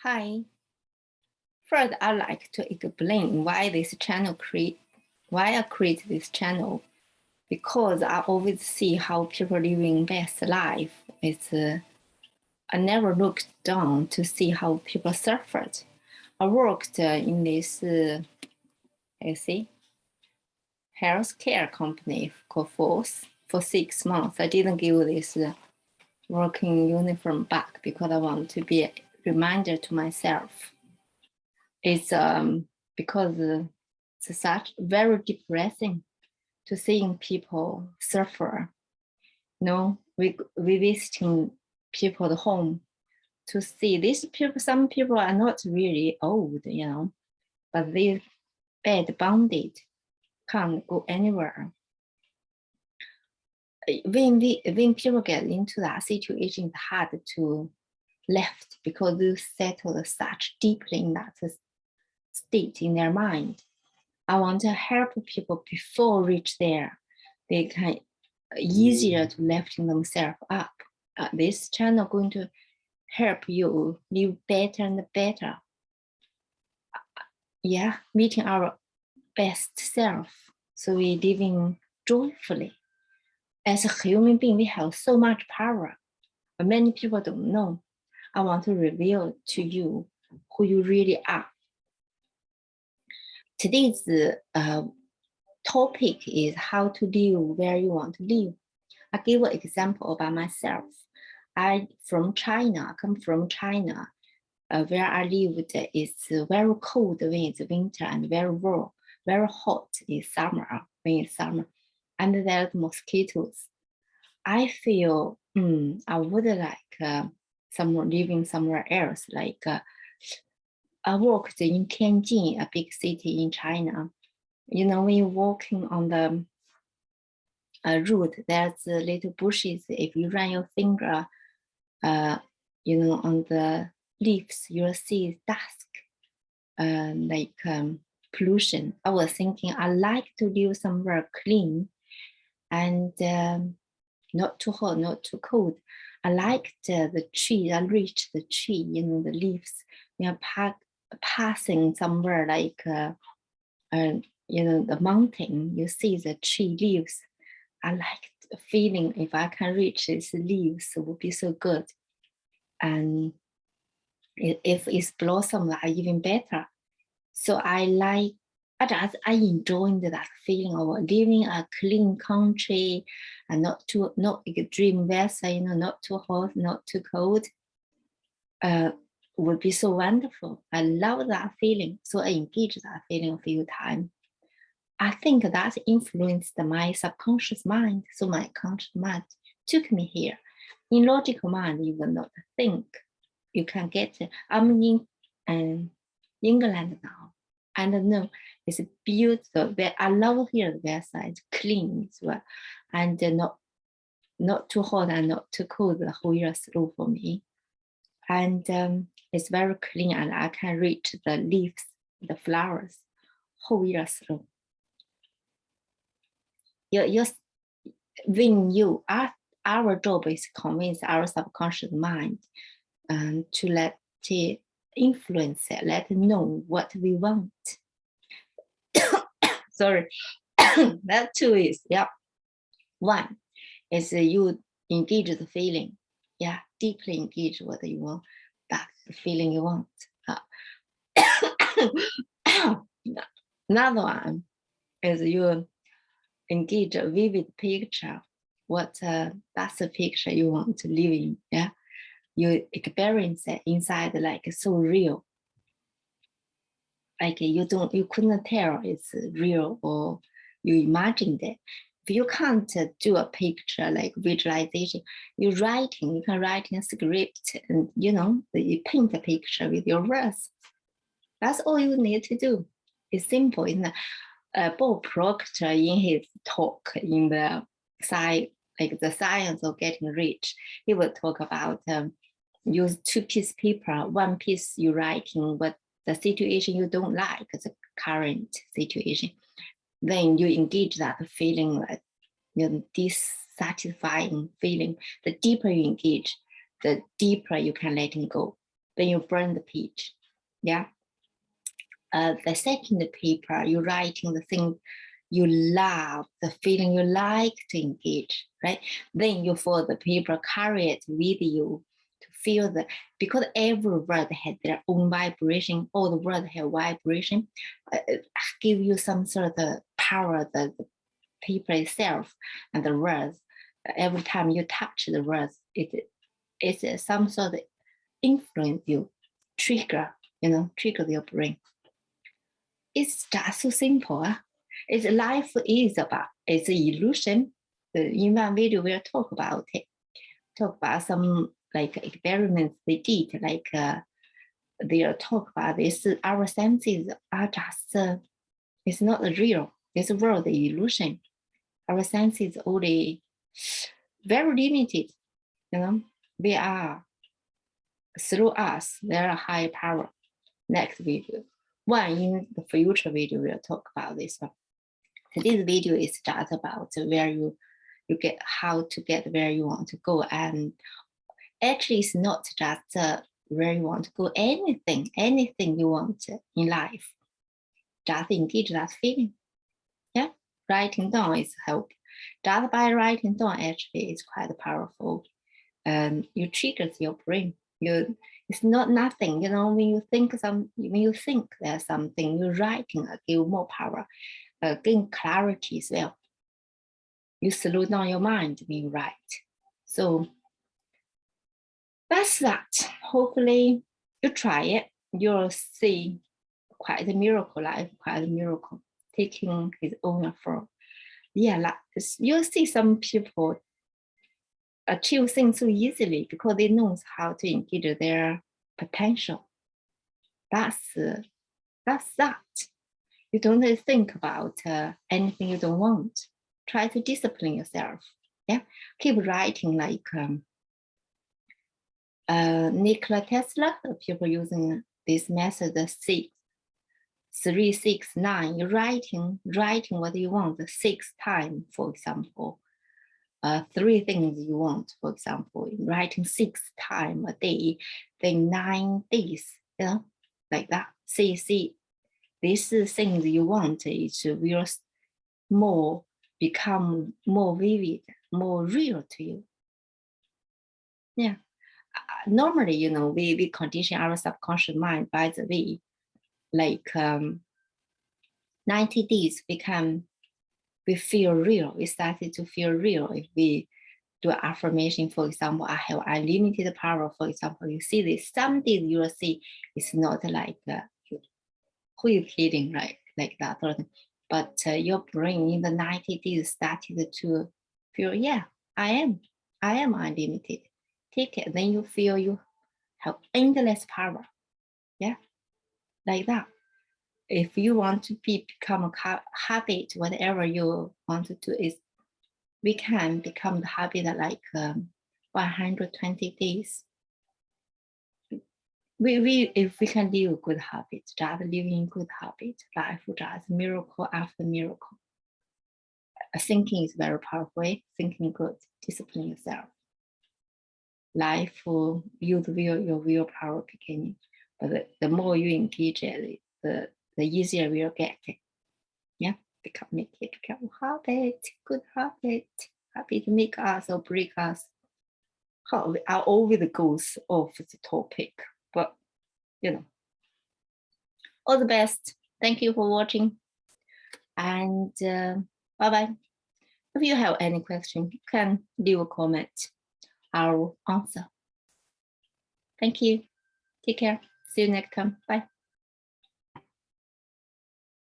Hi. First, I'd like to explain why I create this channel. Because I always see how people living best life. I never looked down to see how people suffered. I worked in this, healthcare company for 6 months. I didn't give this working uniform back because I want to be a reminder to myself. It's because it's such very depressing to seeing people suffer. We visiting people's home to see these people. Some people are not really old, but they bad bonded, can't go anywhere. When people get into that situation, it's hard to left because they settle such deeply in that state in their mind. I want to help people before reach there. They can easier to lifting themselves up. This channel going to help you live better and better. Meeting our best self. So we living joyfully. As a human being, we have so much power, but many people don't know. I want to reveal to you who you really are. Today's topic is how to live where you want to live. I give an example about myself. I come from China. Where I lived is very cold when it's winter and very warm, very hot in summer when it's summer. And there's mosquitoes. I feel I would like living somewhere else. Like I worked in Tianjin, a big city in China. When you're walking on the road, there's little bushes. If you run your finger, on the leaves, you'll see dust, pollution. I was thinking I like to live somewhere clean and not too hot, not too cold. I liked the tree. I reached the tree, the leaves. We are passing somewhere like, the mountain. You see the tree leaves. I like the feeling if I can reach these leaves, it would be so good. And if it's blossom, even better. So I enjoyed that feeling of living a clean country and not extreme weather, not too hot, not too cold. Would be so wonderful. I love that feeling. So I engaged that feeling a few times. I think that influenced my subconscious mind. So my conscious mind took me here. In logical mind, you will not think you can get it. I'm in England now. And no, it's beautiful. I love here the weather. It's clean as well. And not too hot and not too cold the whole year through for me. And it's very clean and I can reach the leaves, the flowers, whole year through. Our job is to convince our subconscious mind to let it influence it, let it know what we want. Sorry, that too is, one is you engage the feeling, deeply engage what you want, that's the feeling you want. Another one is you engage a vivid picture. What that's the picture you want to live in. You experience it inside like so real. Like you couldn't tell it's real or you imagined it. If you can't do a picture like visualization, you can write in a script and you paint a picture with your words. That's all you need to do. It's simple. Bob Proctor in his talk in the science of getting rich, he would talk about use 2 pieces of paper. One piece you writing what the situation you don't like, the current situation. Then you engage that feeling, like dissatisfying feeling. The deeper you engage, the deeper you can let it go. then you burn the page. Yeah. The second paper, you're writing the thing you love, the feeling you like to engage, right? Then you fold the paper, carry it with you to feel the, because every word has their own vibration, all the words have vibration, give you some sort of power, the paper itself and the words. Every time you touch the words, it's some sort of influence you, trigger your brain. It's just so simple. It's life is about, it's an illusion. In one video, we'll talk about it. Talk about some like experiments they did, like they'll talk about this. Our senses are just, it's not real. This world is illusion. Our senses only very limited, They are, through us, they're a high power. Next video. One in the future video, we'll talk about this one. So this video is just about where you get, how to get where you want to go. And actually it's not just where you want to go, anything you want in life. Just engage that feeling. Yeah, writing down is help. Just by writing down actually is quite powerful. You triggers your brain. It's not nothing, when you think there's something, you're writing, give more power, gain clarity as well. You slow down your mind when you write. So that's that. Hopefully you try it. You'll see quite a miracle, life, quite a miracle, taking his own effort. Yeah, like, you'll see some people achieve things so easily because they know how to engage their potential. That's that. You don't think about anything you don't want. Try to discipline yourself. Yeah, keep writing like Nikola Tesla. People using this method, 3, 6, 9. You're writing what you want 6 times, for example. 3 things you want, for example, writing 6 times a day, then 9 days, like that. See, these things you want, it will become more vivid, more real to you. Yeah. Normally, we condition our subconscious mind by the way, like 90 days we feel real. We started to feel real if we do affirmation. For example, I have unlimited power. For example, you see this. Some days you will see it's not like who you kidding, right? Like that sort of thing. But your brain in the 90 days started to feel, yeah, I am unlimited. Take it. Then you feel you have endless power. Yeah, like that. If you want to become a habit, whatever you want to do, is we can become the habit like 120 days. If we can live good habits, just living good habits, life just miracle after miracle. Thinking is very powerful. Thinking good, discipline yourself. Life will use your willpower beginning, but the more you engage it, the easier we'll get it. Yeah, become habit, good habit to make us or break us. How are always the goals of the topic, but all the best. Thank you for watching, and bye-bye. If you have any question, you can leave a comment. I'll answer. Thank you. Take care. See you next time. Bye.